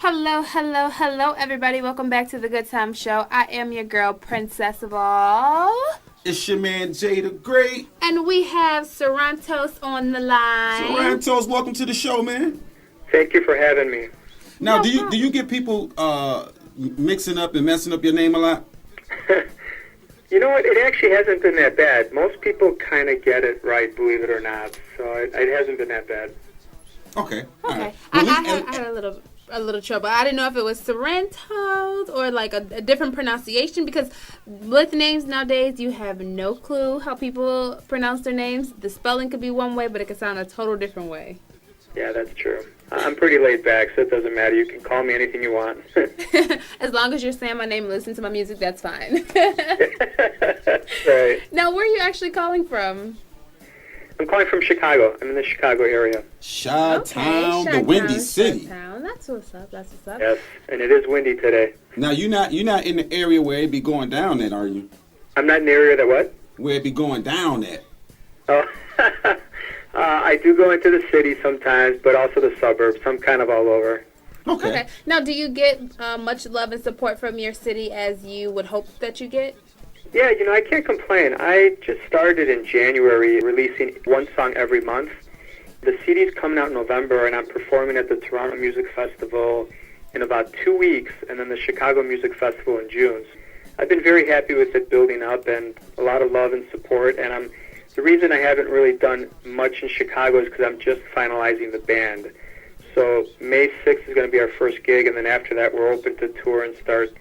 Hello, hello, hello, everybody. Welcome back to the Good Time Show. I am your girl, Princess of All. It's your man Jay the Great. And we have Sarantos on the line. Sarantos, welcome to the show, man. Thank you for having me. Now, No do you problem. do you get people mixing up and messing up your name a lot? You know what? It actually hasn't been that bad. Most people kind of get it right, believe it or not. So it hasn't been that bad. Okay. All Okay. right. I Well, had a little trouble. I didn't know if it was Sarantos or like a different pronunciation because with names nowadays, you have no clue how people pronounce their names. The spelling could be one way, but it could sound a total different way. Yeah, that's true. I'm pretty laid back, so it doesn't matter. You can call me anything you want. As long as you're saying my name and listening to my music, that's fine. Right. Now, where are you actually calling from? I'm calling from Chicago. I'm in the Chicago area. Chi-Town, the Chi-Town, Windy City. Chi-Town. That's what's up. That's what's up. Yes, and it is windy today. Now you're not in the area where it be going down at, are you? I'm not in the area that what? Where it be going down at? Oh, I do go into the city sometimes, but also the suburbs. I'm kind of all over. Okay. Now, do you get much love and support from your city as you would hope that you get? Yeah, I can't complain. I just started in January releasing one song every month. The CD's coming out in November, and I'm performing at the Toronto Music Festival in about 2 weeks, and then the Chicago Music Festival in June. I've been very happy with it building up, and a lot of love and support, and the reason I haven't really done much in Chicago is because I'm just finalizing the band. So May 6th is going to be our first gig, and then after that we're open to tour and start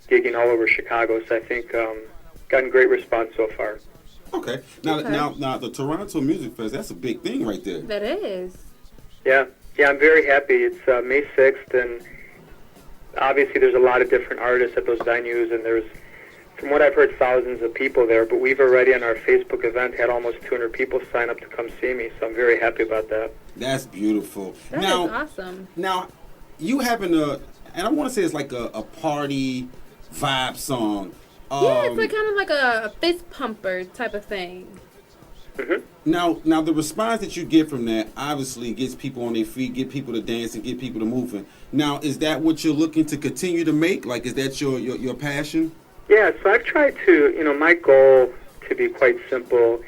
gigging all over Chicago. So I think gotten great response so far. Okay. Now the Toronto Music Fest, that's a big thing right there. That is. Yeah, I'm very happy. It's May 6th, and obviously there's a lot of different artists at those venues, and there's, from what I've heard, thousands of people there, but we've already on our Facebook event had almost 200 people sign up to come see me, so I'm very happy about that. That's beautiful. That is awesome. Now, you having and I want to say it's like a party vibe song. Yeah, it's like kind of like a fist pumper type of thing. Mm-hmm. Now the response that you get from that obviously gets people on their feet, get people to dance, and get people to moving. Now, is that what you're looking to continue to make? Like, is that your passion? Yeah, so I've tried to, my goal to be quite simple.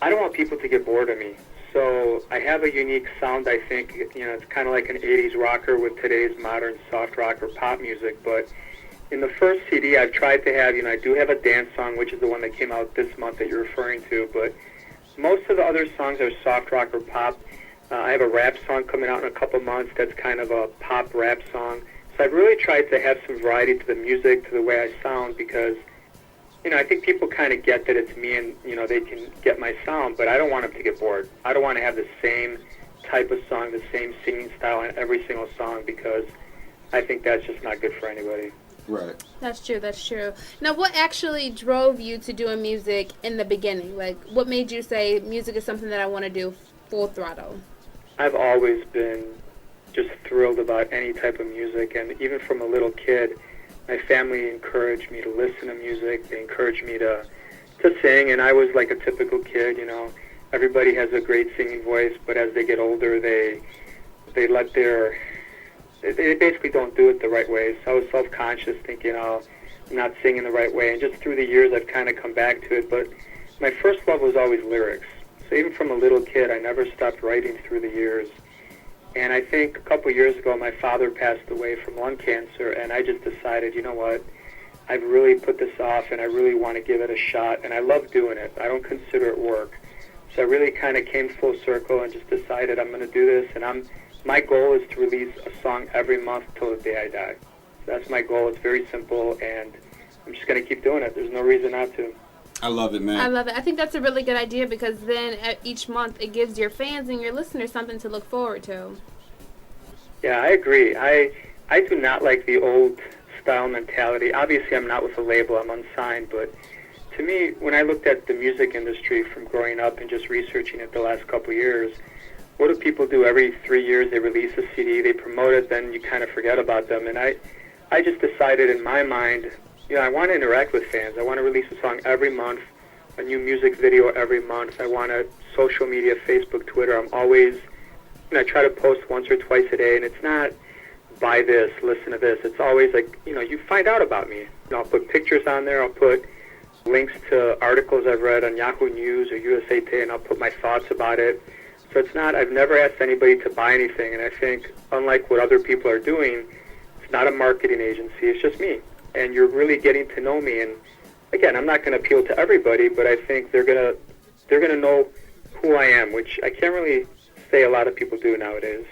I don't want people to get bored of me. So I have a unique sound, I think. It's kind of like an 80s rocker with today's modern soft rock or pop music. But in the first CD, I've tried to have, I do have a dance song, which is the one that came out this month that you're referring to. But most of the other songs are soft rock or pop. I have a rap song coming out in a couple months that's kind of a pop rap song. So I've really tried to have some variety to the music, to the way I sound, because, I think people kind of get that it's me and, they can get my sound, but I don't want them to get bored. I don't want to have the same type of song, the same singing style on every single song, because I think that's just not good for anybody. Right. That's true. Now, what actually drove you to doing music in the beginning? Like, what made you say music is something that I want to do full throttle? I've always been just thrilled about any type of music, and even from a little kid, my family encouraged me to listen to music. They encouraged me to sing, and I was like a typical kid. Everybody has a great singing voice, but as they get older, they basically don't do it the right way. So I was self-conscious, thinking, I'm not singing the right way, and just through the years, I've kind of come back to it. But my first love was always lyrics. So even from a little kid, I never stopped writing through the years. And I think a couple years ago, my father passed away from lung cancer, and I just decided, you know what, I've really put this off, and I really want to give it a shot, and I love doing it. I don't consider it work. So I really kind of came full circle and just decided I'm going to do this, and my goal is to release a song every month till the day I die. So that's my goal. It's very simple, and I'm just going to keep doing it. There's no reason not to. I love it, man. I love it. I think that's a really good idea because then each month it gives your fans and your listeners something to look forward to. Yeah, I agree. I do not like the old style mentality. Obviously, I'm not with a label. I'm unsigned. But to me, when I looked at the music industry from growing up and just researching it the last couple of years, what do people do? Every 3 years they release a CD, they promote it, then you kind of forget about them. And I just decided in my mind, I want to interact with fans. I want to release a song every month, a new music video every month. I want to social media, Facebook, Twitter. I'm always, I try to post once or twice a day, and it's not buy this, listen to this. It's always like, you find out about me. I'll put pictures on there. I'll put links to articles I've read on Yahoo News or USA Today, and I'll put my thoughts about it. So it's not, I've never asked anybody to buy anything, and I think, unlike what other people are doing, it's not a marketing agency, it's just me. And you're really getting to know me, and again, I'm not going to appeal to everybody, but I think they're gonna know who I am, which I can't really say a lot of people do nowadays.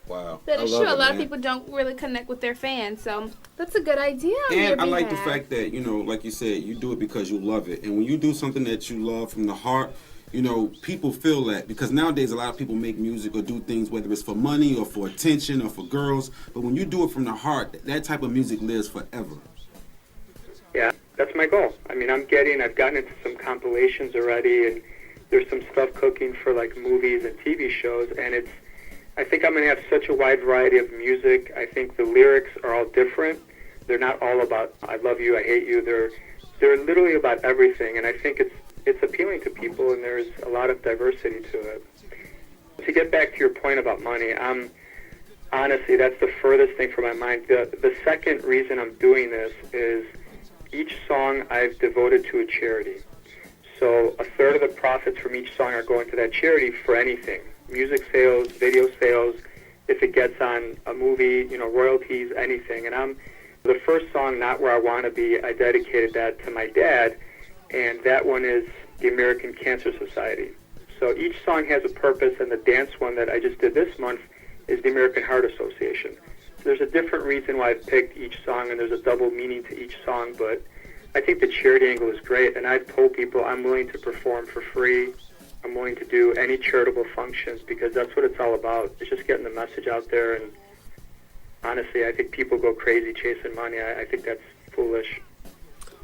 Wow. That is I love true. it, A lot man. of people don't really connect with their fans, so that's a good idea. on And your I like the behalf. fact that, like you said, you do it because you love it. And when you do something that you love from the heart, people feel that. Because nowadays a lot of people make music or do things, whether it's for money or for attention or for girls. But when you do it from the heart, that type of music lives forever. Yeah, that's my goal. I mean, I've gotten into some compilations already, and there's some stuff cooking for like movies and TV shows, and I think I'm going to have such a wide variety of music. I think the lyrics are all different. They're not all about I love you, I hate you. They're literally about everything, and I think it's appealing to people, and there's a lot of diversity to it. To get back to your point about money, honestly, that's the furthest thing from my mind. The second reason I'm doing this is each song I've devoted to a charity. So a third of the profits from each song are going to that charity for anything. Music sales, video sales, if it gets on a movie, royalties, anything. And the first song, Not Where I Want to Be, I dedicated that to my dad, and that one is the American Cancer Society. So each song has a purpose, and the dance one that I just did this month is the American Heart Association. So there's a different reason why I've picked each song, and there's a double meaning to each song, but I think the charity angle is great, and I've told people I'm willing to perform for free. I'm willing to do any charitable functions because that's what it's all about. It's just getting the message out there, and honestly, I think people go crazy chasing money. I think that's foolish.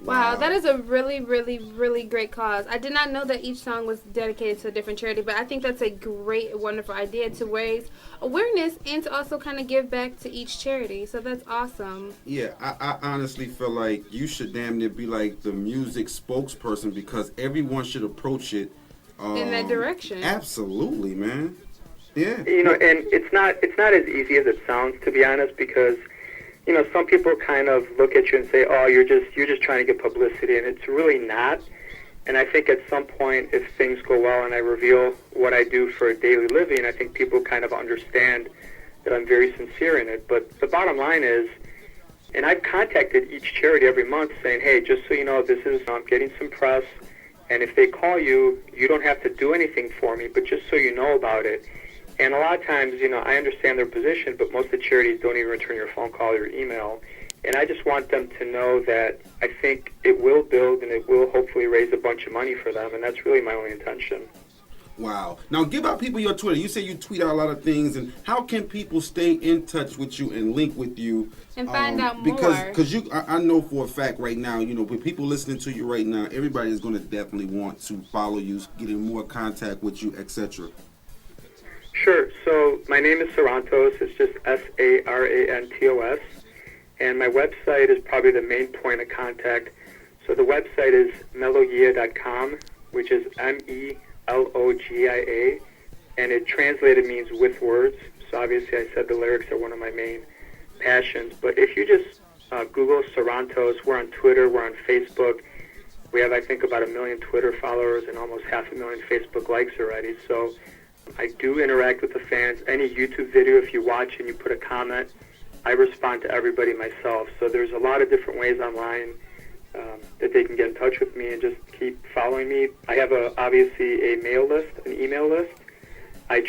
Wow, that is a really, really, really great cause. I did not know that each song was dedicated to a different charity, but I think that's a great, wonderful idea to raise awareness and to also kind of give back to each charity. So that's awesome. Yeah, I honestly feel like you should damn near be like the music spokesperson because everyone should approach it in that direction. Absolutely, man. Yeah. And it's not as easy as it sounds, to be honest, because some people kind of look at you and say, "Oh, you're just trying to get publicity," and it's really not. And I think at some point, if things go well and I reveal what I do for a daily living, I think people kind of understand that I'm very sincere in it. But the bottom line is, and I've contacted each charity every month saying, "Hey, just so you know, I'm getting some press, and if they call you, you don't have to do anything for me, but just so you know about it." And a lot of times, I understand their position, but most of the charities don't even return your phone call or your email. And I just want them to know that I think it will build and it will hopefully raise a bunch of money for them, and that's really my only intention. Wow. Now, give out people your Twitter. You say you tweet out a lot of things, and how can people stay in touch with you and link with you? And find out more. Because I know for a fact right now, with people listening to you right now, everybody is going to definitely want to follow you, get in more contact with you, etc. Sure. So my name is Sarantos. It's just Sarantos. And my website is probably the main point of contact. So the website is melogia.com, which is Melogia, and it translated means with words. So obviously I said the lyrics are one of my main passions. But if you just Google Sarantos, we're on Twitter, we're on Facebook. We have, I think, about 1 million Twitter followers and almost 500,000 Facebook likes already. So I do interact with the fans. Any YouTube video, if you watch and you put a comment, I respond to everybody myself. So there's a lot of different ways online that they can get in touch with me and just keep following me. I have obviously a mail list, an email list. I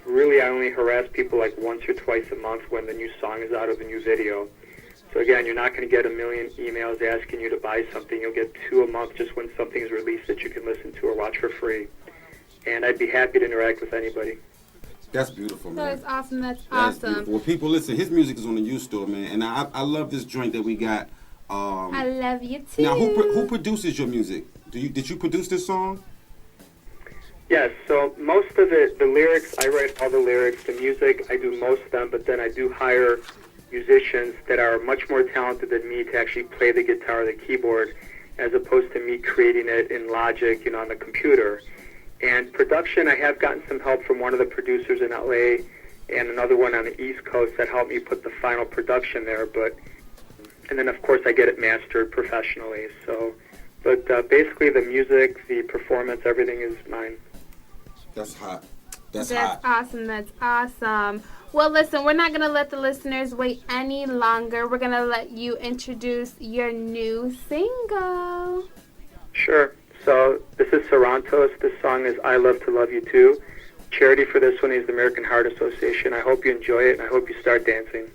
only harass people like once or twice a month when the new song is out or the new video. So again, you're not going to get 1 million emails asking you to buy something. You'll get 2 a month just when something is released that you can listen to or watch for free. And I'd be happy to interact with anybody. That's beautiful, man. That is awesome. That's beautiful. awesome. Well, people, listen, his music is on the used store, man. And I love this joint that we got. I love you, too. Now, who produces your music? Did you produce this song? Yes, so most of it, the lyrics, I write all the lyrics. The music, I do most of them, but then I do hire musicians that are much more talented than me to actually play the guitar or the keyboard, as opposed to me creating it in Logic, on the computer. And production, I have gotten some help from one of the producers in LA, and another one on the East Coast that helped me put the final production there. And then of course I get it mastered professionally. So, but basically the music, the performance, everything is mine. That's hot. That's awesome. That's awesome. Well, listen, we're not going to let the listeners wait any longer. We're going to let you introduce your new single. Sure. So this is Sarantos. This song is I Love to Love You Too. Charity for this one is the American Heart Association. I hope you enjoy it, and I hope you start dancing.